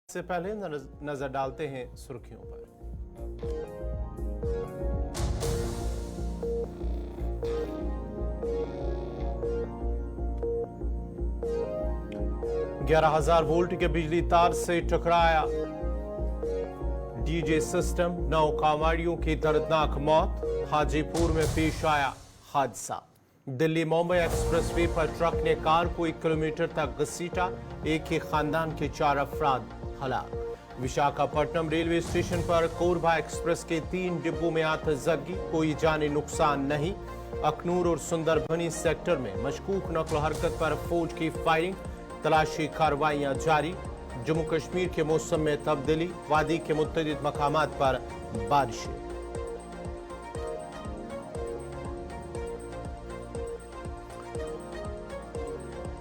से पहले नजर डालते हैं सुर्खियों पर। 11,000 वोल्ट के बिजली तार से टकराया डीजे सिस्टम, 9 कांवड़ियों की दर्दनाक मौत। हाजीपुर में पेश आया हादसा। दिल्ली मुंबई एक्सप्रेसवे पर ट्रक ने कार को 1 किलोमीटर तक घसीटा। एक ही खानदान के 4 अफराद हलाक। विशाखापट्टनम रेलवे स्टेशन पर कोरबा एक्सप्रेस के 3 डिब्बों में आतिशबाजी, कोई जानी नुकसान नहीं। अखनूर और सुंदरबनी सेक्टर में मशकूक नक्ल हरकत पर फौज की फायरिंग, तलाशी कार्रवाइयां जारी। जम्मू कश्मीर के मौसम में तब्दीली, वादी के मुत्तदिद मकामात पर बारिशें।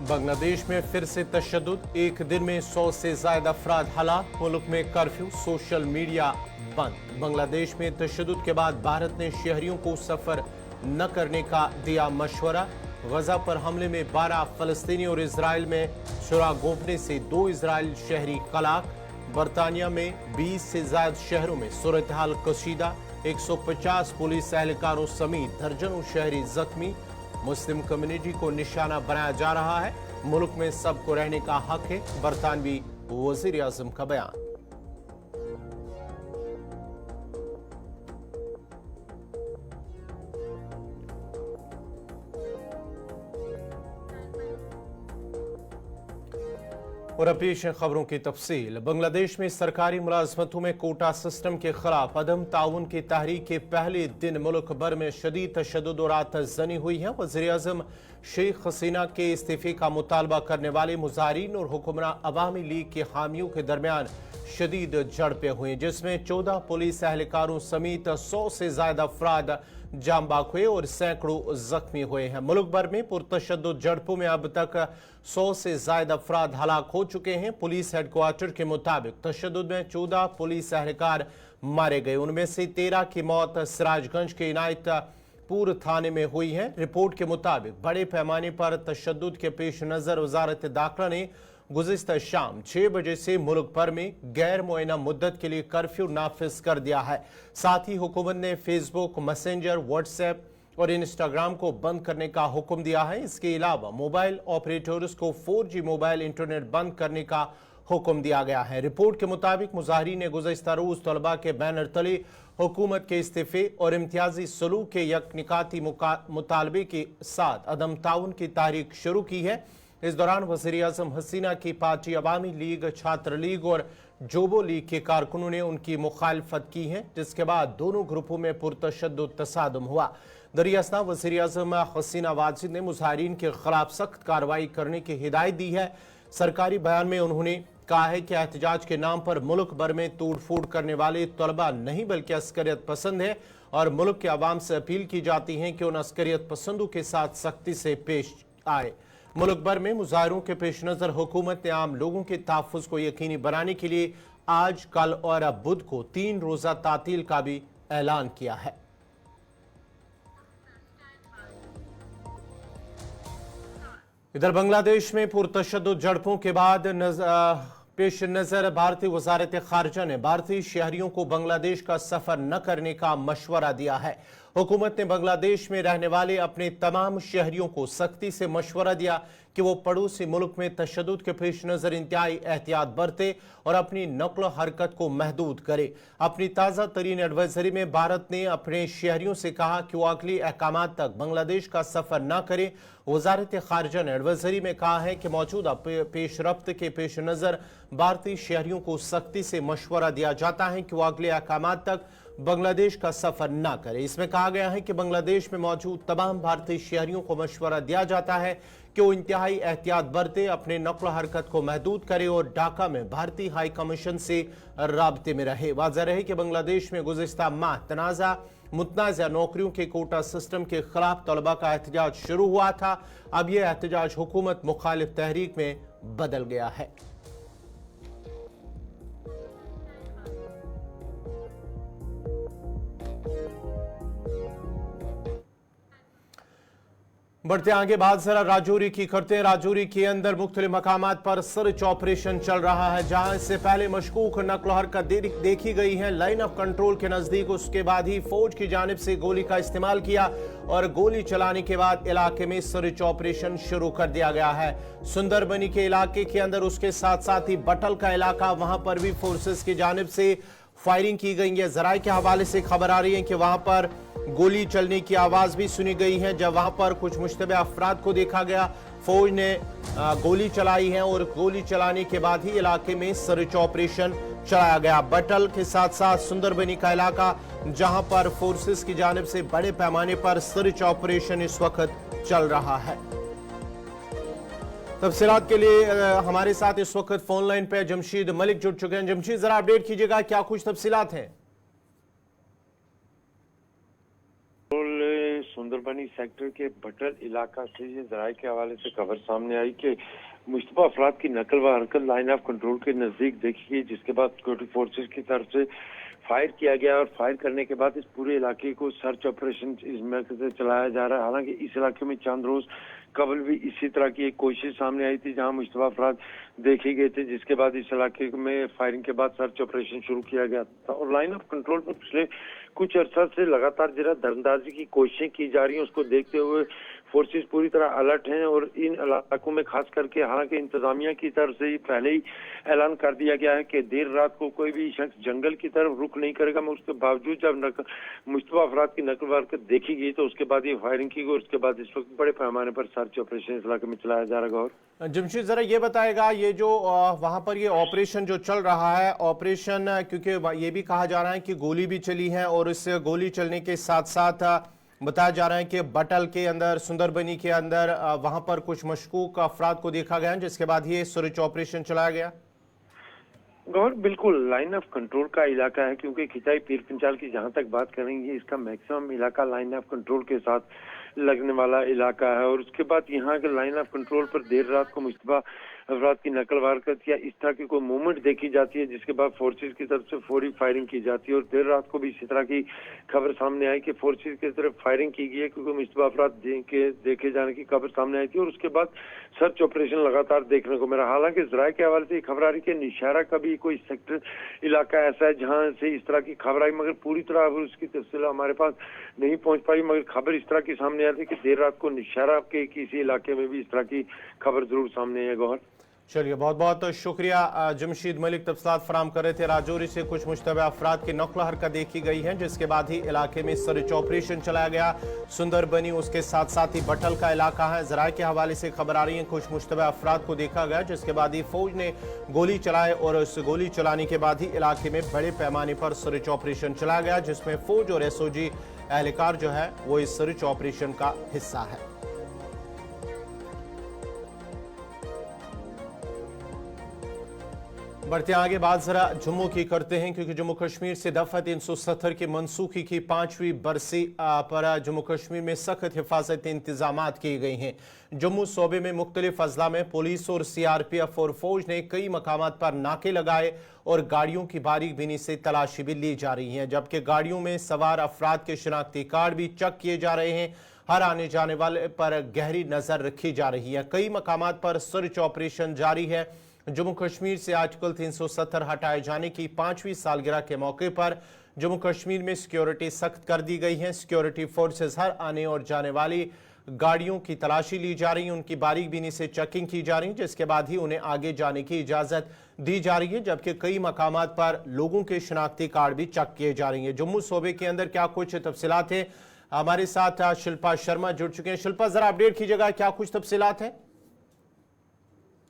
बांग्लादेश में फिर से तशद्दुद, एक दिन में 100 से ज्यादा अफराद हलाक। मुल्क में कर्फ्यू, सोशल मीडिया बंद। बांग्लादेश में तशद्दुद के बाद भारत ने शहरियों को सफर न करने का दिया मशवरा। गजा पर हमले में 12 फलस्तीनी और इसराइल में सुराग गोपने से 2 इसराइल शहरी हलाक। बरतानिया में 20 से ज्यादा शहरों में सूरत हाल कशीदा, 150 पुलिस एहलकारों समेत दर्जनों शहरी जख्मी। मुस्लिम कम्युनिटी को निशाना बनाया जा रहा है। मुल्क में सबको रहने का हक है, बरतानवी वजीर आजम का बयान। और अब पेश है खबरों की तफसील। बांग्लादेश में सरकारी मुलाजमतों में कोटा सिस्टम के खिलाफ अदम ताउन की तहरीक के पहले दिन मुल्क भर में शदीद तशद्दुद और आतिशबाजी हुई है। वज़ीर आज़म शेख हसीना के इस्तीफे का मुतालबा करने वाले मुजाहिरीन और हुक्मरान अवामी लीग के हामियों के दरमियान शदीद झड़पें हुई, जिसमें 14 पुलिस एहलकारों समेत 100 से ज्यादा अफराद जाम बाक हुए और सैकड़ों जख्मी हुए हैं। मुल्क भर में पुरतशद्दुद झड़पों में अब तक 100 से ज्यादा अफराद हलाक हो चुके हैं। पुलिस हेडक्वार्टर के मुताबिक तशद्दुद में 14 पुलिस एहलकार मारे गए, उनमें से 13 की मौत सिराजगंज के इनायतपुर थाने में हुई है। रिपोर्ट के मुताबिक बड़े पैमाने पर तशद्दुद के पेश नजर वजारत दाखिला ने गुज़िश्ता शाम 6 बजे से मुल्क भर में गैर मुअय्यना मुद्दत के लिए कर्फ्यू नाफिज कर दिया है। साथ ही हुकूमत ने फेसबुक, मैसेंजर, व्हाट्सएप और इंस्टाग्राम को बंद करने का हुक्म दिया है। इसके अलावा मोबाइल ऑपरेटर्स को 4G मोबाइल इंटरनेट बंद करने का हुक्म दिया गया है। रिपोर्ट के मुताबिक मुजाहिरीन ने गुज़िश्ता रोज तलबा के बैनर तले हुकूमत के इस्तीफे और इम्तियाजी सलूक के यकनिकाती मुतालबे के साथ अदम ताउन की तहरीक शुरू की है। इस दौरान वज़ीर आज़म हसीना की पार्टी अवामी लीग, छात्र लीग और जोबो लीग के कारकुनों ने उनकी मुखालफत की है, जिसके बाद दोनों ग्रुपों में पुरतशद्दुद तसादुम हुआ। दरियास्ता वज़ीर आज़म हसीना वाजिद ने मुजाहिरीन के खिलाफ सख्त कार्रवाई करने की हिदायत दी है। सरकारी बयान में उन्होंने कहा है कि एहतजाज के नाम पर मुल्क भर में तोड़ फोड़ करने वाले तलबा नहीं बल्कि अस्करियत पसंद है और मुल्क के अवाम से अपील की जाती है कि उन अस्करियत पसंदों के साथ सख्ती से पेश आए। मुल्क भर में मुजाहिरों के पेश नजर हुकूमत ने आम लोगों के तहफ़्फ़ुज़ को यकीनी बनाने के लिए आज, कल और अब बुध को 3 रोज़ा तातील का भी ऐलान किया है। इधर बांग्लादेश में पुरतशद्दुद झड़पों के बाद पेश नजर भारतीय वजारत खारजा ने भारतीय शहरियों को बांग्लादेश का सफर न करने का मशवरा दिया है। हुकूमत ने बांग्लादेश में रहने वाले अपने तमाम शहरियों को सख्ती से मशवरा दिया कि वो पड़ोसी मुल्क में तशद्दुद के पेश नजर इंतहाई एहतियात बरते और अपनी नक्ल हरकत को महदूद करे। अपनी ताज़ा तरीन एडवाइजरी में भारत ने अपने शहरियों से कहा कि वो अगली अहकामात तक बांग्लादेश का सफर न करे। वजारत खारजा ने एडवाइजरी में कहा है कि मौजूदा पेश रफ्त के पेश नजर भारतीय शहरियों को सख्ती से मशवरा दिया जाता है कि वो अगले अहकामात तक बांग्लादेश का सफर न करे। इसमें कहा गया है कि बांग्लादेश में मौजूद तमाम भारतीय शहरियों को मशवरा दिया जाता है कि वो इंतहाई एहतियात बरते, अपने नक्ल हरकत को महदूद करे और ढाका में भारतीय हाई कमीशन से राब्ते में रहे। वाज़ेह रहे कि बांग्लादेश में गुज़िश्ता माह मुतनाज़ा नौकरियों के कोटा सिस्टम के खिलाफ तलबा का एहतजाज शुरू हुआ था। अब यह एहतजाज हुकूमत मुखालिफ तहरीक में बदल गया है। बढ़ते आगे बात जरा राजौरी की करते हैं। राजौरी के अंदर मुख्तलिफ मकामात पर सर्च ऑपरेशन चल रहा है, जहां इससे पहले मशकूक नक्ल हरकत देखी गई है लाइन ऑफ कंट्रोल के नजदीक। उसके बाद ही फौज की जानिब से गोली का इस्तेमाल किया और गोली चलाने के बाद इलाके में सर्च ऑपरेशन शुरू कर दिया गया है। सुंदरबनी के इलाके के अंदर, उसके साथ साथ ही बटल का इलाका, वहां पर भी फोर्सेस की जानिब से फायरिंग की गई है। जराये के हवाले से खबर आ रही है कि वहां पर गोली चलने की आवाज भी सुनी गई है। जब वहां पर कुछ मुश्तबे अफराद को देखा गया, फौज ने गोली चलाई है और गोली चलाने के बाद ही इलाके में सर्च ऑपरेशन चलाया गया। बटल के साथ साथ सुंदरबनी का इलाका, जहां पर फोर्सेस की जानिब से बड़े पैमाने पर सर्च ऑपरेशन इस वक्त चल रहा है। तफसीलात के लिए हमारे साथ इस वक्त फोन लाइन पे जमशीद मलिक जुड़ चुके हैं। जमशीद, जरा अपडेट कीजिएगा, क्या कुछ तफसीलात हैं? सुंदरबनी सेक्टर के बटल इलाका से ये जराये के हवाले से खबर सामने आई कि मुश्तबा अफराद की नकल व हरकत लाइन ऑफ कंट्रोल के नजदीक देखी गई, जिसके बाद सिक्योरिटी फोर्सेस की तरफ से फायर किया गया और फायर करने के बाद इस पूरे इलाके को सर्च ऑपरेशन इस मौके से चलाया जा रहा है। हालांकि इस इलाके में चंद रोज कबल भी इसी तरह की एक कोशिश सामने आई थी, जहां मुश्तबा अफराद देखे गए थे, जिसके बाद इस इलाके में फायरिंग के बाद सर्च ऑपरेशन शुरू किया गया था। और लाइन ऑफ कंट्रोल पर पिछले कुछ अर्सा से लगातार जरा दरअंदाजी की कोशिशें की जा रही हैं। उसको देखते हुए फोर्सेस पूरी तरह अलर्ट हैं और इन इलाकों में खास करके, हालांकि इंतजामिया की तरफ से पहले ही ऐलान कर दिया गया है कि देर रात को कोई भी शख्स जंगल की तरफ रुख नहीं करेगा। मगर उसके बावजूद जब मुश्तबा अफराद की नकल हरकत देखी गई तो उसके बाद ये फायरिंग की गई और उसके बाद इस वक्त बड़े पैमाने पर सर्च ऑपरेशन इस इलाके में चलाया जा रहा है। जमशीद, जरा ये बताएगा, ये जो वहां पर ये ऑपरेशन जो चल रहा है, ऑपरेशन क्योंकि ये भी कहा जा रहा है कि गोली भी चली है और इस गोली चलने के साथ साथ बताया जा रहा है कि बटल के अंदर, सुंदरबनी के अंदर वहां पर कुछ मशकूक अफराद को देखा गया, जिसके बाद ये सर्च ऑपरेशन चलाया गया। गौर बिल्कुल लाइन ऑफ कंट्रोल का इलाका है, क्योंकि खिचाई पीर पंचाल की जहां तक बात करेंगे, इसका मैक्सिमम इलाका लाइन ऑफ कंट्रोल के साथ लगने वाला इलाका है। और उसके बाद यहाँ के लाइन ऑफ कंट्रोल पर देर रात को मुश्तबा अफराद की नकल हरकत या इस तरह की कोई मूवमेंट देखी जाती है, जिसके बाद फोर्सेस की तरफ से फौरी फायरिंग की जाती है। और देर रात को भी इसी तरह की खबर सामने आई कि फोर्सेस की तरफ फायरिंग की गई है, क्योंकि मुश्तबा अफराद देखे जाने की खबर सामने आई थी। और उसके बाद सर्च ऑपरेशन लगातार देखने को मिला। हालांकि जराये के हवाले से खबर आ रही है कि निशारा का भी कोई सेक्टर इलाका ऐसा है जहां से इस तरह की खबर आई, मगर पूरी तरह उसकी तफसील हमारे पास नहीं पहुंच पाई। मगर खबर इस तरह की सामने आई थी कि देर रात को निशारा के किसी इलाके में भी इस तरह की खबर जरूर सामने आई है। गौहर, चलिए, बहुत बहुत शुक्रिया। जमशीद मलिक तफसीलात फराम कर रहे थे। राजौरी से कुछ मुश्तबा अफराद की नकल हरकत देखी गई है, जिसके बाद ही इलाके में सर्च ऑपरेशन चलाया गया। सुंदरबनी, उसके साथ साथ ही बटल का इलाका है। जराये के हवाले से खबर आ रही है कुछ मुश्तबा अफराद को देखा गया, जिसके बाद ही फौज ने गोली चलाए और उस गोली चलाने के बाद ही इलाके में बड़े पैमाने पर सर्च ऑपरेशन चलाया गया, जिसमें फौज और SOG एहलकार जो है वो इस सर्च ऑपरेशन का हिस्सा है। बढ़ते आगे बात जरा जम्मू की करते हैं, क्योंकि जम्मू कश्मीर से दफा 370 की मनसूखी की 5वीं बरसी पर जम्मू कश्मीर में सख्त हिफाजती इंतजाम किए गए हैं। जम्मू सूबे में मुख्तलिफ अजला में पुलिस और CRPF और फौज ने कई मकामात पर नाके लगाए और गाड़ियों की बारीक बीनी से तलाशी भी ली जा रही है, जबकि गाड़ियों में सवार अफराद के शनाख्ती कार्ड भी चेक किए जा रहे हैं। हर आने जाने वाले पर गहरी नजर रखी जा रही है। कई मकामात पर सर्च ऑपरेशन जारी है। जम्मू कश्मीर से आर्टिकल 370 हटाए जाने की 5वीं सालगिरह के मौके पर जम्मू कश्मीर में सिक्योरिटी सख्त कर दी गई है। सिक्योरिटी फोर्सेस हर आने और जाने वाली गाड़ियों की तलाशी ली जा रही है, उनकी बारीक बीनी से चेकिंग की जा रही है, जिसके बाद ही उन्हें आगे जाने की इजाजत दी जा रही है। जबकि कई मकामात पर लोगों के शनाख्ती कार्ड भी चेक किए जा रही है। जम्मू सूबे के अंदर क्या कुछ तफसीलात है, हमारे साथ शिल्पा शर्मा जुड़ चुके हैं। शिल्पा, जरा अपडेट कीजिएगा, क्या कुछ तफसीलात है?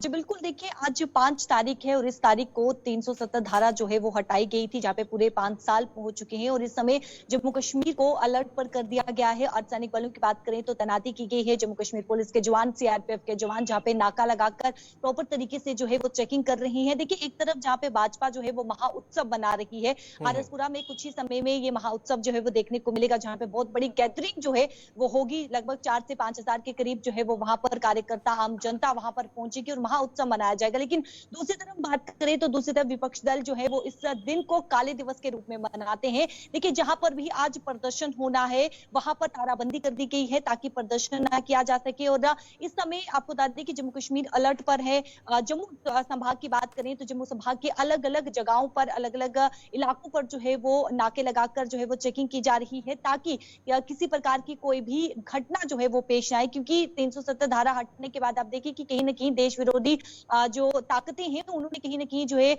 जी बिल्कुल, देखिए आज 5 तारीख है और इस तारीख को 370 धारा जो है वो हटाई गई थी, जहाँ पे पूरे 5 साल हो चुके हैं। और इस समय जम्मू कश्मीर को अलर्ट पर कर दिया गया है। अर्धसैनिक बलों की बात करें तो तैनाती की गई है। जम्मू कश्मीर पुलिस के जवान, CRPF के जवान जहाँ पे नाका लगाकर प्रॉपर तरीके से जो है वो चेकिंग कर रही है। देखिए, एक तरफ जहाँ पे भाजपा जो है वो महा उत्सव बना रही है, आरएसपुरा में कुछ ही समय में ये महा उत्सव जो है वो देखने को मिलेगा, जहाँ पे बहुत बड़ी गैदरिंग जो है वो होगी। लगभग 4 से 5 हजार के करीब जो है वो वहां पर कार्यकर्ता, आम जनता वहां पर पहुंचेगी और महाउत्सव मनाया जाएगा। लेकिन दूसरी तरफ बात करें तो दूसरी तरफ विपक्ष दल जो है वो इस दिन को काले दिवस के रूप में मनाते हैं। देखिए, जहां पर भी आज प्रदर्शन होना है वहां पर ताराबंदी कर दी गई है ताकि प्रदर्शन न किया जा सके। और इस समय आपको बता दें कि जम्मू कश्मीर अलर्ट पर है। जम्मू संभाग की बात करें तो जम्मू संभाग के अलग अलग जगहों पर, अलग अलग इलाकों पर जो है वो नाके लगाकर जो है वो चेकिंग की जा रही है ताकि किसी प्रकार की कोई भी घटना जो है वो पेश आए। क्योंकि 370 धारा हटने के बाद आप देखिए कि कहीं ना कहीं देश विरोधी जो ताकतें हैं तो उन्होंने कहीं ना कहीं जो है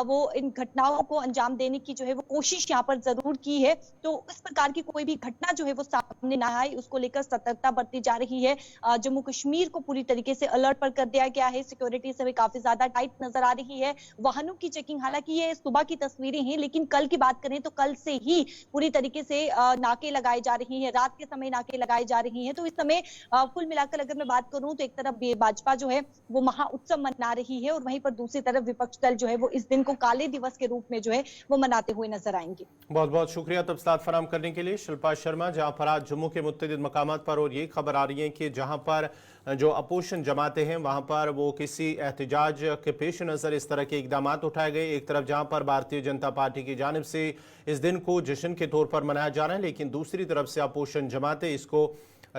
वो इन घटनाओं को अंजाम देने की जो है वो कोशिश यहाँ पर जरूर की है। तो इस प्रकार की कोई भी घटना जो है वो सामने ना आए उसको लेकर सतर्कता बरती जा रही है। जम्मू कश्मीर को पूरी तरीके से अलर्ट पर कर दिया गया है। सिक्योरिटी से भी काफी ज्यादा टाइट नजर आ रही है। वाहनों की चेकिंग, हालांकि ये सुबह की तस्वीरें हैं लेकिन कल की बात करें तो कल से ही पूरी तरीके से नाके लगाए जा रही हैं, रात के समय नाके लगाए जा रही हैं। तो इस समय कुल मिलाकर अगर मैं बात करूं तो एक तरफ भाजपा जो है वो महाउत्सव मना रही है और वहीं पर दूसरी तरफ विपक्ष दल जो है वो इस दिन को काले दिवस के रूप में जो है वो मनाते हुए नजर आएंगे। बहुत बहुत शुक्रिया तफसीलात फराहम करने के लिए शिल्पा शर्मा। जहां पर आज जम्मू के मुत्तदिद मकामात पर और ये खबर आ रही है कि जहां पर जो अपोजिशन जमातें हैं वहां पर वो किसी एहतजाज के पेश नज़र इस तरह के इकदाम उठाए गए। एक तरफ जहां पर भारतीय जनता पार्टी की जानिब से इस दिन को जश्न के तौर पर मनाया जा रहा है, लेकिन दूसरी तरफ से अपोजिशन जमातें इसको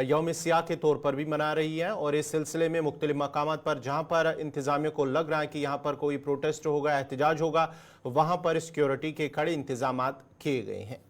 यौम सियाह के तौर पर भी मना रही है। और इस सिलसिले में मुख्तलिफ मकामात पर जहां पर इंतजामिया को लग रहा है कि यहाँ पर कोई प्रोटेस्ट होगा, एहतजाज होगा, वहां पर सिक्योरिटी के कड़े इंतजाम किए गए हैं।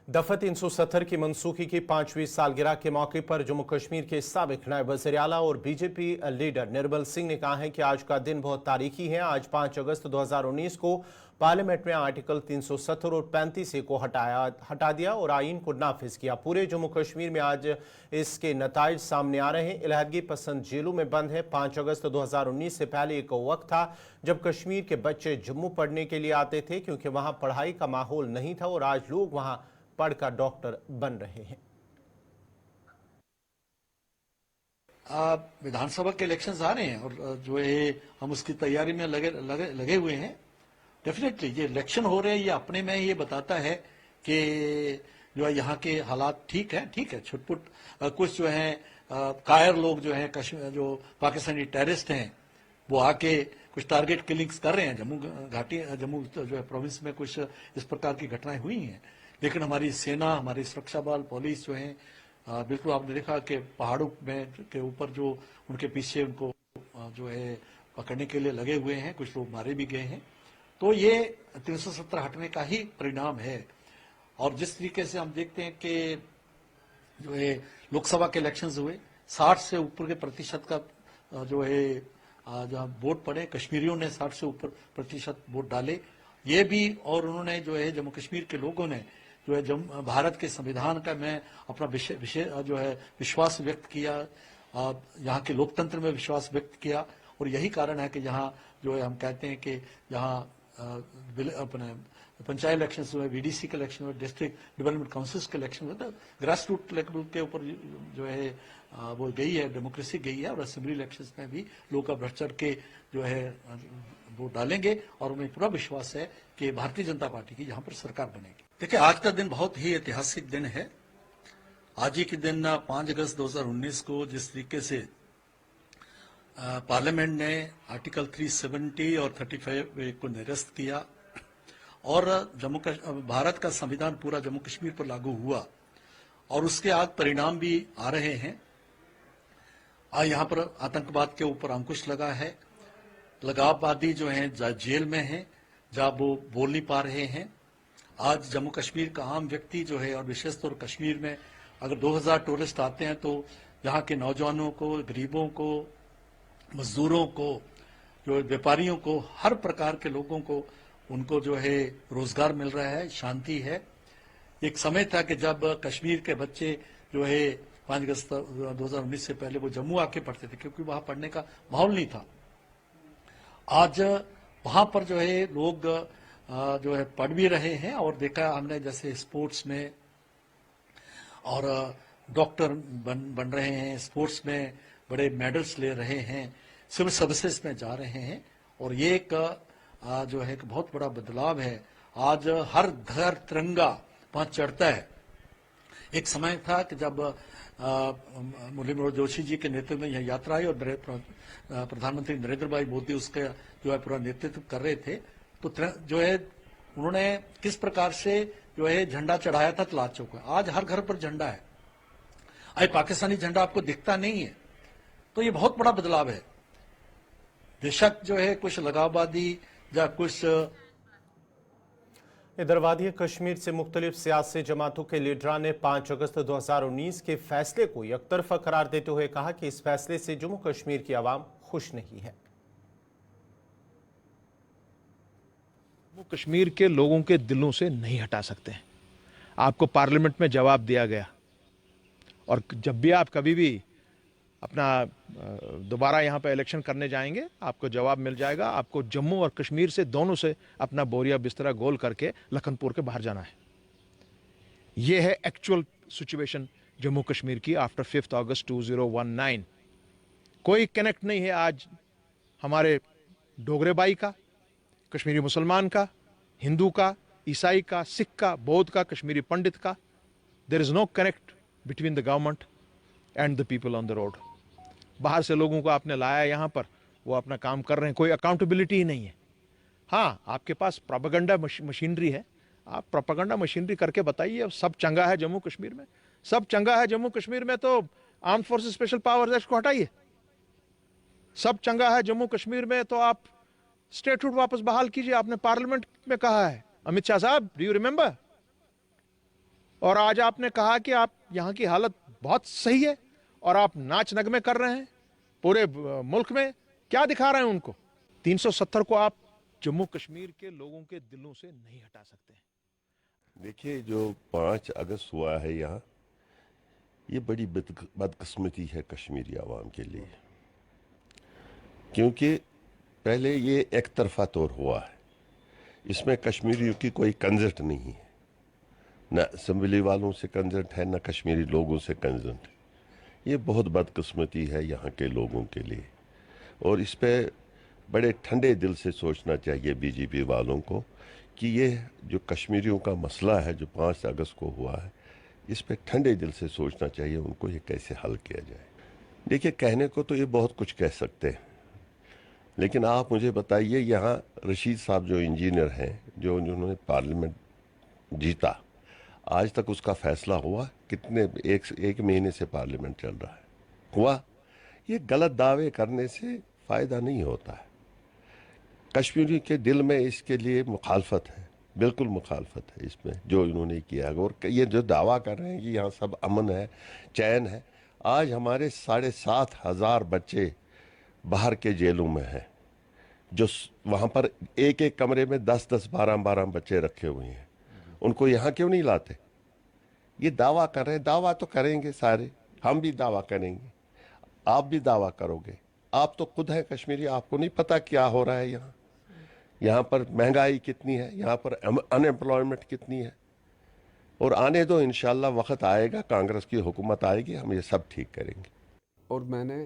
दफा 370 की मनसूखी की 5वीं सालगिरह के मौके पर जम्मू कश्मीर के साबिक नायब वज़ीर आला और बीजेपी लीडर निर्मल सिंह ने कहा है कि आज का दिन बहुत तारीखी है। आज 5 अगस्त 2019 को पार्लियामेंट में आर्टिकल 370 और 35 को हटा दिया और आइन को नाफिज किया। पूरे जम्मू कश्मीर में आज इसके नताइज सामने आ रहे हैं। इलाहदगी पसंद जेलों में बंद है। 5 अगस्त 2019 से पहले एक वक्त था जब कश्मीर के बच्चे जम्मू पढ़ने के लिए आते थे क्योंकि वहां पढ़ाई का माहौल नहीं था और आज लोग वहां पढ़कर डॉक्टर बन रहे हैं। विधानसभा के इलेक्शंस आ रहे हैं और जो है हम उसकी तैयारी में लगे हुए हैं। डेफिनेटली ये इलेक्शन हो रहे हैं, ये अपने में ये बताता है कि जो है यहाँ के हालात ठीक है छुटपुट कुछ जो है कायर लोग जो है कश्मीर जो पाकिस्तानी टेररिस्ट हैं वो आके कुछ टारगेट किलिंग्स कर रहे हैं। जम्मू जो है प्रोविंस में कुछ इस प्रकार की घटनाएं हुई हैं, लेकिन हमारी सेना, हमारी सुरक्षा बल, पुलिस जो है बिल्कुल आपने देखा कि पहाड़ों में के ऊपर जो उनके पीछे उनको जो है पकड़ने के लिए लगे हुए हैं, कुछ लोग मारे भी गए हैं। तो ये 370 हटने का ही परिणाम है। और जिस तरीके से हम देखते हैं कि जो है लोकसभा के इलेक्शंस हुए 60 से ऊपर के प्रतिशत का जो है जहाँ वोट पड़े, कश्मीरियों ने 60 से ऊपर प्रतिशत वोट डाले। ये भी और उन्होंने जो है जम्मू कश्मीर के लोगों ने जो है भारत के संविधान का मैं अपना जो है विश्वास व्यक्त किया, यहाँ के लोकतंत्र में विश्वास व्यक्त किया। और यही कारण है कि यहाँ जो है हम कहते हैं कि यहाँ अपने पंचायत इलेक्शन हुए, वीडीसी के इलेक्शन हुए, डिस्ट्रिक्ट डेवलपमेंट काउंसिल्स के इलेक्शन हुए, तो ग्रास रूट लेवल के ऊपर जो है वो गई है, डेमोक्रेसी गई है। और असेंबली इलेक्शंस में भी लोग अब बढ़ चढ़ के जो है वोट डालेंगे और उन्हें पूरा विश्वास है कि भारतीय जनता पार्टी की यहाँ पर सरकार बनेगी। देखिए, आज का दिन बहुत ही ऐतिहासिक दिन है। आज ही के दिन 5 अगस्त 2019 को जिस तरीके से पार्लियामेंट ने आर्टिकल 370 और 35 को निरस्त किया और भारत का संविधान पूरा जम्मू कश्मीर पर लागू हुआ और उसके आज परिणाम भी आ रहे हैं। आज यहाँ पर आतंकवाद के ऊपर अंकुश लगा है। लगाववादी जो हैं जेल में हैं, जहाँ वो बोल नहीं पा रहे हैं। आज जम्मू कश्मीर का आम व्यक्ति जो है और विशेष तौर कश्मीर में अगर 2000 टूरिस्ट आते हैं तो यहाँ के नौजवानों को, गरीबों को, मजदूरों को, जो व्यापारियों को, हर प्रकार के लोगों को उनको जो है रोजगार मिल रहा है, शांति है। एक समय था कि जब कश्मीर के बच्चे जो है 5 अगस्त 2019 से पहले वो जम्मू आके पढ़ते थे क्योंकि वहां पढ़ने का माहौल नहीं था। आज वहां पर जो है लोग जो है पढ़ भी रहे हैं और देखा हमने जैसे स्पोर्ट्स में और डॉक्टर बन रहे हैं, स्पोर्ट्स में बड़े मेडल्स ले रहे हैं, सिविल सर्विसेज में जा रहे हैं। और ये एक जो है एक बहुत बड़ा बदलाव है। आज हर घर तिरंगा वहां चढ़ता है। एक समय था कि जब मुरली मनोहर जोशी जी के नेतृत्व में यह यात्रा आई और प्रधानमंत्री नरेंद्र भाई मोदी उसका जो है पूरा नेतृत्व कर रहे थे, तो जो है उन्होंने किस प्रकार से जो है झंडा चढ़ाया था तलाश चौक में। आज हर घर पर झंडा है, आज पाकिस्तानी झंडा आपको दिखता नहीं है। तो ये बहुत बड़ा बदलाव है। बेशक जो है कुछ लगाववादी या कुछ इधर वादी कश्मीर से मुख्तलिफ सियासी जमातों के लीडरान ने 5 अगस्त 2019 के फैसले को एकतरफा करार देते हुए कहा कि इस फैसले से जम्मू कश्मीर की आवाम खुश नहीं है। जम्मू कश्मीर के लोगों के दिलों से नहीं हटा सकते हैं। आपको पार्लियामेंट में जवाब दिया गया, और जब भी आप कभी भी अपना दोबारा यहाँ पे इलेक्शन करने जाएंगे, आपको जवाब मिल जाएगा। आपको जम्मू और कश्मीर से दोनों से अपना बोरिया बिस्तरा गोल करके लखनपुर के बाहर जाना है। ये है एक्चुअल सिचुएशन जम्मू कश्मीर की आफ्टर 5 अगस्त 2019। कोई कनेक्ट नहीं है आज हमारे डोगरे भाई का, कश्मीरी मुसलमान का, हिंदू का, ईसाई का, सिख का, बौद्ध का, कश्मीरी पंडित का। There is no connect between the government and the people on the road. बाहर से लोगों को आपने लाया यहाँ पर, वो अपना काम कर रहे हैं, कोई अकाउंटेबिलिटी ही नहीं है। हाँ, आपके पास प्रोपेगेंडा मशीनरी है, आप प्रोपेगेंडा मशीनरी करके बताइए सब चंगा है जम्मू कश्मीर में, सब चंगा है जम्मू कश्मीर में, तो arm forces special powers act को हटाइए। सब चंगा है जम्मू कश्मीर में तो आप स्टेटहुड वापस बहाल कीजिए। आपने पार्लियामेंट में कहा है, अमित शाह साहब, डू यू रिमेंबर? और आज आपने कहा कि आप यहाँ की हालत बहुत सही है और आप नाच नगमे कर रहे हैं पूरे मुल्क में। क्या दिखा रहे हैं उनको? 370 को आप जम्मू कश्मीर के लोगों के दिलों से नहीं हटा सकते। देखिए, जो 5 अगस्त हुआ है यहाँ, ये बड़ी बदकिस्मती है कश्मीरी आवाम के लिए, क्योंकि पहले ये एक तरफा तौर हुआ है। इसमें कश्मीरियों की कोई कंसर्ट नहीं है, न असम्बली वालों से कंसर्ट है, न कश्मीरी लोगों से कंसर्ट है। ये बहुत बदकिस्मती है यहाँ के लोगों के लिए, और इस पर बड़े ठंडे दिल से सोचना चाहिए बीजेपी वालों को कि ये जो कश्मीरियों का मसला है जो 5 अगस्त को हुआ है, इस पर ठंडे दिल से सोचना चाहिए उनको, ये कैसे हल किया जाए। देखिए, कहने को तो ये बहुत कुछ कह सकते हैं, लेकिन आप मुझे बताइए, यहाँ रशीद साहब जो इंजीनियर हैं, जो उन्होंने पार्लियामेंट जीता, आज तक उसका फैसला हुआ? कितने एक महीने से पार्लियामेंट चल रहा है, हुआ? ये गलत दावे करने से फ़ायदा नहीं होता है। कश्मीरी के दिल में इसके लिए मुखालफत है, बिल्कुल मुखालफत है इसमें जो इन्होंने किया है। और ये जो दावा कर रहे हैं कि यहाँ सब अमन है, चैन है, आज हमारे 7,500 बच्चे बाहर के जेलों में हैं, जो वहाँ पर एक एक कमरे में 10-10, 12-12 बच्चे रखे हुए हैं। उनको यहाँ क्यों नहीं लाते? ये दावा कर रहे हैं, दावा तो करेंगे सारे, हम भी दावा करेंगे, आप भी दावा करोगे। आप तो खुद हैं कश्मीरी, आपको नहीं पता क्या हो रहा है यहाँ? यहाँ पर महंगाई कितनी है, यहाँ पर अनएम्प्लॉयमेंट कितनी है। और आने दो, इंशाल्लाह वक्त आएगा, कांग्रेस की हुकूमत आएगी, हम ये सब ठीक करेंगे। और मैंने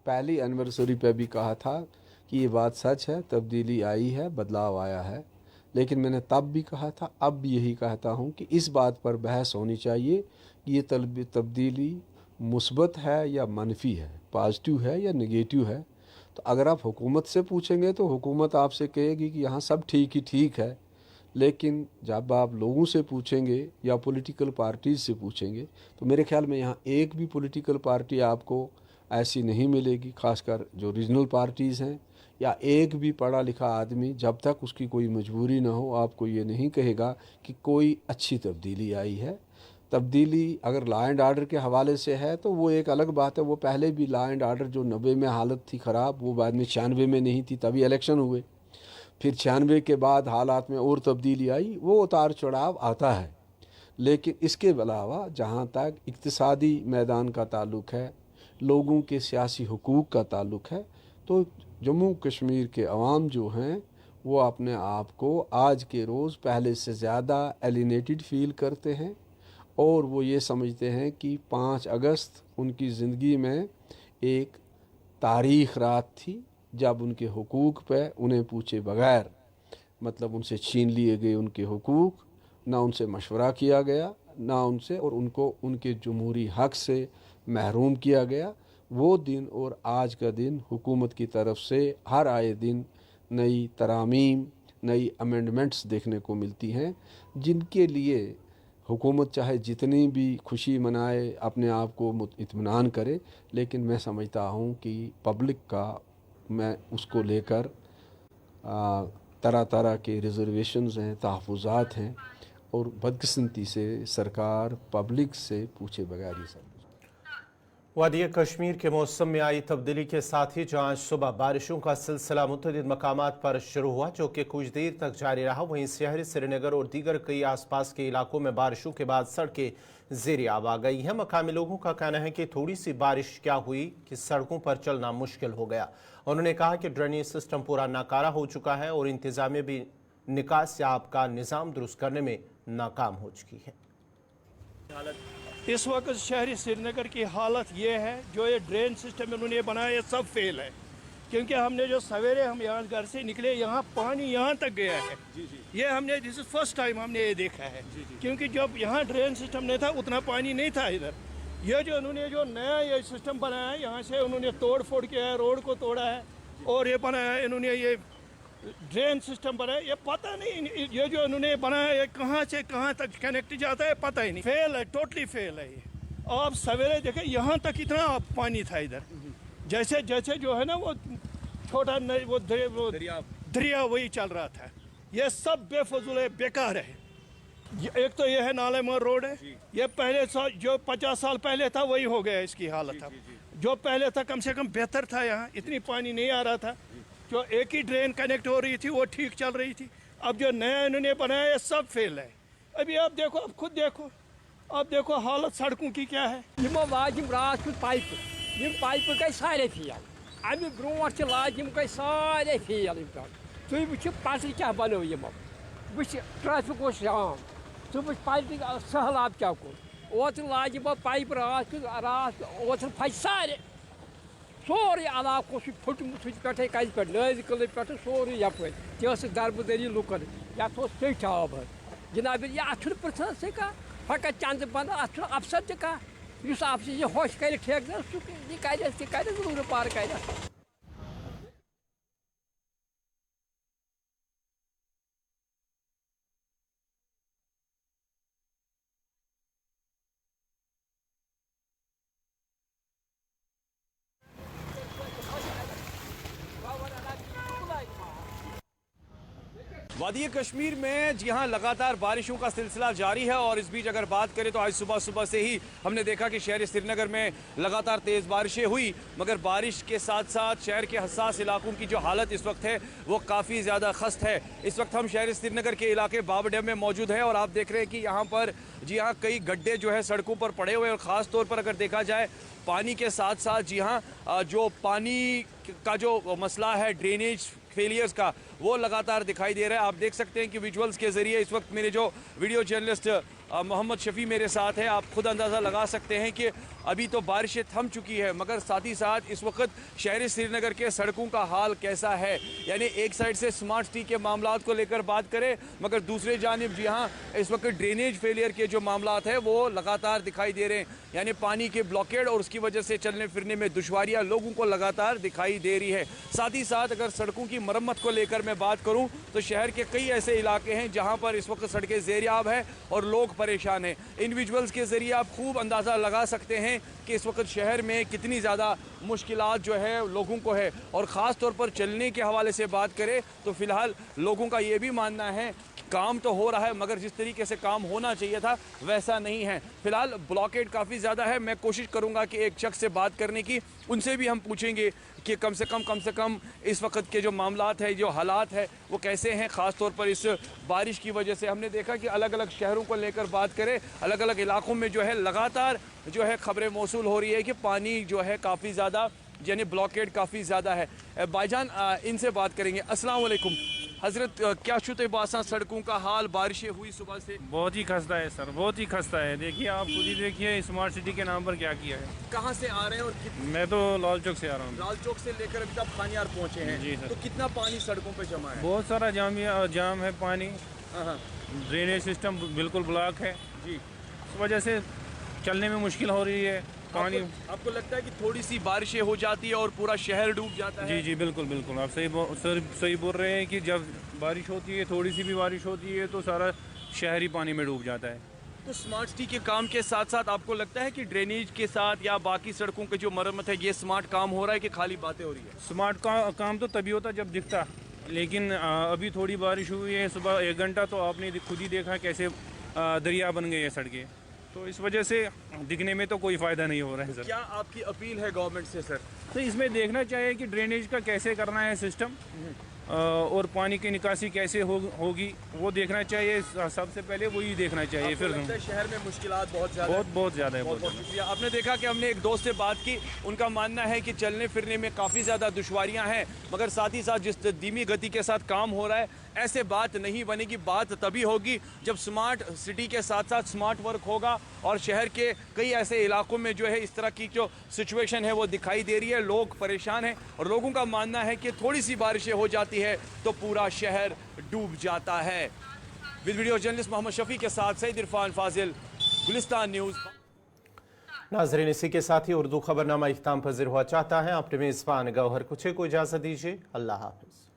पहली एनिवर्सरी पे भी कहा था कि ये बात सच है, तब्दीली आई है, बदलाव आया है। लेकिन मैंने तब भी कहा था, अब भी यही कहता हूँ कि इस बात पर बहस होनी चाहिए कि ये तब्दीली मुस्बत है या मनफी है, पॉजिटिव है या नेगेटिव है। तो अगर आप हुकूमत से पूछेंगे तो हुकूमत आपसे कहेगी कि यहाँ सब ठीक ही ठीक है, लेकिन जब आप लोगों से पूछेंगे या पॉलिटिकल पार्टीज से पूछेंगे तो मेरे ख्याल में यहाँ एक भी पॉलिटिकल पार्टी आपको ऐसी नहीं मिलेगी, खासकर जो रीजनल पार्टीज़ हैं, या एक भी पढ़ा लिखा आदमी जब तक उसकी कोई मजबूरी ना हो आपको ये नहीं कहेगा कि कोई अच्छी तब्दीली आई है। तब्दीली अगर लॉ एंड आर्डर के हवाले से है तो वो एक अलग बात है। वो पहले भी लॉ एंड आर्डर जो 90 में हालत थी ख़राब, वो बाद में 96 में नहीं थी, तभी इलेक्शन हुए। फिर 96 के बाद हालात में और तब्दीली आई, वो उतार चढ़ाव आता है। लेकिन इसके अलावा जहाँ तक इक्तिसादी मैदान का ताल्लुक़ है, लोगों के सियासी हुकूक का ताल्लुक़ है, तो जम्मू कश्मीर के अवाम जो हैं वो अपने आप को आज के रोज़ पहले से ज़्यादा एलिनेटेड फ़ील करते हैं, और वो ये समझते हैं कि 5 अगस्त उनकी ज़िंदगी में एक तारीख़ रात थी जब उनके हुकूक पे उन्हें पूछे बगैर, मतलब उनसे छीन लिए गए उनके हुकूक, ना उनसे मशवरा किया गया, ना उनसे, और उनको उनके जमहूरी हक से महरूम किया गया। वो दिन और आज का दिन हुकूमत की तरफ से हर आए दिन नई तरामीम, नई अमेंडमेंट्स देखने को मिलती हैं, जिनके लिए हुकूमत चाहे जितनी भी खुशी मनाए, अपने आप को इत्मीनान करे, लेकिन मैं समझता हूँ कि पब्लिक का मैं उसको लेकर तरह तरह के रिजर्वेशंस हैं, तहफ़्फ़ुज़ात हैं, और बदकिस्मती से सरकार पब्लिक से पूछे बगैर ही सब। वादी कश्मीर के मौसम में आई तब्दीली के साथ ही जहाँ आज सुबह बारिशों का सिलसिला मुतअद्दिद मकामात पर शुरू हुआ, जो कि कुछ देर तक जारी रहा, वहीं शहरी श्रीनगर और दीगर कई आसपास के इलाकों में बारिशों के बाद सड़कें ज़ेर आब आ गई हैं। मकामी लोगों का कहना है कि थोड़ी सी बारिश क्या हुई कि सड़कों पर चलना मुश्किल हो गया। उन्होंने कहा कि ड्रेनेज सिस्टम पूरा नाकारा हो चुका है और इंतजामिया भी निकास आब का निज़ाम दुरुस्त करने में नाकाम हो चुकी है। इस वक्त शहरी श्रीनगर की हालत ये है, जो ये ड्रेन सिस्टम इन्होंने बनाया ये सब फेल है, क्योंकि हमने जो सवेरे हम यहाँ घर से निकले, यहाँ पानी यहाँ तक गया है। ये हमने दिस इज फर्स्ट टाइम हमने ये देखा है, क्योंकि जब यहाँ ड्रेन सिस्टम नहीं था उतना पानी नहीं था इधर। ये जो इन्होंने जो नया ये सिस्टम बनाया है, यहाँ से उन्होंने तोड़ फोड़ किया है, रोड को तोड़ा है और ये बनाया है इन्होंने, ये ड्रेन सिस्टम बनाया, ये पता नहीं ये जो इन्होंने बनाया ये कहाँ से कहाँ तक कनेक्ट जाता है पता ही नहीं। फेल है, टोटली फेल है ये। आप सवेरे देखें यहाँ तक इतना पानी था इधर, जैसे जैसे जो है ना वो छोटा वो दरिया वही चल रहा था। ये सब बेफजूल है, बेकार है। एक तो ये है नालेमर रोड है, ये पहले जो 50 साल पहले था वही हो गया इसकी हालत। अब जो पहले था कम से कम बेहतर था, यहाँ इतनी पानी नहीं आ रहा था, जो एक ही ड्रेन कनेक्ट हो रही थी वो ठीक चल रही थी। अब जो नया इन्होंने बनाया ये सब फेल है। अभी आप देखो, आप खुद देखो, आप देखो हालत सड़कों की क्या है। रात पाइप गई सारे फेल, अमे ब्रो गई सारे फेल। तुम वो पत्र क्या बनो यमो, वो ट्रैफिक जाम, तुम वो पाइप सहलाब क्या कोर। ओत लाज यमो पाइप रात ओत फज सारे सोरे इलाको फुटमुत पे कज पे नज कल पे सोरे यप दरबदरी लुकन ये पेट आब जनाब ये अत पृथन से कह फकत चंद बंद अत अफसर तह कह इस अफसर यह होश कर ठेकेदार सह कर जरूर पार कर। वादी कश्मीर में जी हाँ लगातार बारिशों का सिलसिला जारी है और इस बीच अगर बात करें तो आज सुबह सुबह से ही हमने देखा कि शहर श्रीनगर में लगातार तेज़ बारिशें हुई, मगर बारिश के साथ साथ शहर के हसास इलाकों की जो हालत इस वक्त है वो काफ़ी ज़्यादा खस्त है। इस वक्त हम शहर श्रीनगर के इलाके बाबर डैम में मौजूद हैं और आप देख रहे हैं कि यहाँ पर जी हाँ कई गड्ढे जो है सड़कों पर पड़े हुए हैं और ख़ास तौर पर अगर देखा जाए पानी के साथ साथ जी हाँ जो पानी का जो मसला है ड्रेनेज फेलियर्स का वो लगातार दिखाई दे रहा है। आप देख सकते हैं कि विजुअल्स के ज़रिए इस वक्त मेरे जो वीडियो जर्नलिस्ट मोहम्मद शफी मेरे साथ है, आप खुद अंदाज़ा लगा सकते हैं कि अभी तो बारिशें थम चुकी है, मगर साथ ही साथ इस वक्त शहर श्रीनगर के सड़कों का हाल कैसा है। यानी एक साइड से स्मार्ट सिटी के मामलात को लेकर बात करें, मगर दूसरे जानिब जी हाँ इस वक्त ड्रेनेज फेलियर के जो मामलात हैं वो लगातार दिखाई दे रहे हैं। यानी पानी के ब्लॉकेड और उसकी वजह से चलने फिरने में दुश्वारियाँ लोगों को लगातार दिखाई दे रही है। साथ ही साथ अगर सड़कों की मरम्मत को लेकर मैं बात करूँ तो शहर के कई ऐसे इलाके हैं जहाँ पर इस वक्त सड़कें ज़ेरियाब है और लोग परेशान हैं। इन विजुअल्स के ज़रिए आप खूब अंदाज़ा लगा सकते हैं कि इस वक्त शहर में कितनी ज़्यादा मुश्किलात जो है लोगों को है। और ख़ास तौर पर चलने के हवाले से बात करें तो फ़िलहाल लोगों का ये भी मानना है काम तो हो रहा है मगर जिस तरीके से काम होना चाहिए था वैसा नहीं है। फिलहाल ब्लॉकेड काफ़ी ज़्यादा है। मैं कोशिश करूंगा कि एक शख्स से बात करने की, उनसे भी हम पूछेंगे कि कम से कम इस वक्त के जो मामलात है, जो हालात है वो कैसे हैं, ख़ास तौर पर इस बारिश की वजह से। हमने देखा कि अलग अलग शहरों को लेकर बात करें, अलग अलग इलाकों में जो है लगातार जो है खबरें मौसूल हो रही है कि पानी जो है काफ़ी ज़्यादा यानी ब्लॉकेड काफ़ी ज़्यादा है। भाईजान इनसे बात करेंगे। अस्सलाम वालेकुम हज़रत, क्या शुते बासा सड़कों का हाल, बारिशें हुई सुबह से? बहुत ही खस्ता है सर, बहुत ही खस्ता है। देखिए आप खुद ही देखिए स्मार्ट सिटी के नाम पर क्या किया है। कहाँ से आ रहे हैं? और मैं तो लाल चौक से आ रहा हूँ। लाल चौक से लेकर अभी तक खानियार पहुँचे हैं जी सर। तो कितना पानी सड़कों पे जमा है? बहुत सारा जाम है पानी, ड्रेनेज सिस्टम बिल्कुल ब्लॉक है जी। वजह से चलने में मुश्किल हो रही है। पानी आपको लगता है कि थोड़ी सी बारिशें हो जाती है और पूरा शहर डूब जाता है? जी जी बिल्कुल बिल्कुल, आप सही बोल रहे हैं कि जब बारिश होती है, थोड़ी सी भी बारिश होती है तो सारा शहर ही पानी में डूब जाता है। तो स्मार्ट सिटी के काम के साथ साथ आपको लगता है कि ड्रेनेज के साथ या बाकी सड़कों के जो मरम्मत है ये स्मार्ट काम हो रहा है कि खाली बातें हो रही है? स्मार्ट काम तो तभी होता जब दिखता, लेकिन अभी थोड़ी बारिश हुई है, सुबह 1 घंटा तो आपने खुद ही देखा कैसे दरिया बन गए हैं सड़कें, तो इस वजह से दिखने में तो कोई फ़ायदा नहीं हो रहा है सर। क्या आपकी अपील है गवर्नमेंट से सर? तो इसमें देखना चाहिए कि ड्रेनेज का कैसे करना है सिस्टम, और पानी की निकासी कैसे होगी वो देखना चाहिए, सबसे पहले वही देखना चाहिए। फिर लगता है शहर में मुश्किलात बहुत ज़्यादा बहुत ज़्यादा है। बहुत शुक्रिया। आपने देखा कि हमने एक दोस्त से बात की, उनका मानना है कि चलने फिरने में काफ़ी ज़्यादा दुश्वारियां हैं, मगर साथ ही साथ जिस धीमी गति के साथ काम हो रहा है ऐसे बात नहीं बनेगी। बात तभी होगी जब स्मार्ट सिटी के साथ साथ स्मार्ट वर्क होगा और शहर के कई ऐसे इलाकों में जो है इस तरह की जो सिचुएशन है वो दिखाई दे रही है, लोग परेशान हैं और लोगों का मानना है कि थोड़ी सी बारिशें हो जाती है तो पूरा शहर डूब जाता है। With video journalist Mohammad Shafi के साथ सईद इरफान फाजिल, गुलिस्तान न्यूज़। नाजरीन, इसी के साथ ही उर्दू खबरनामा इख्ताम पज़ीर हुआ चाहता है। अपने मेज़बान गौहर कुछे को इजाज़त दीजिए। अल्लाह हाफ़िज़।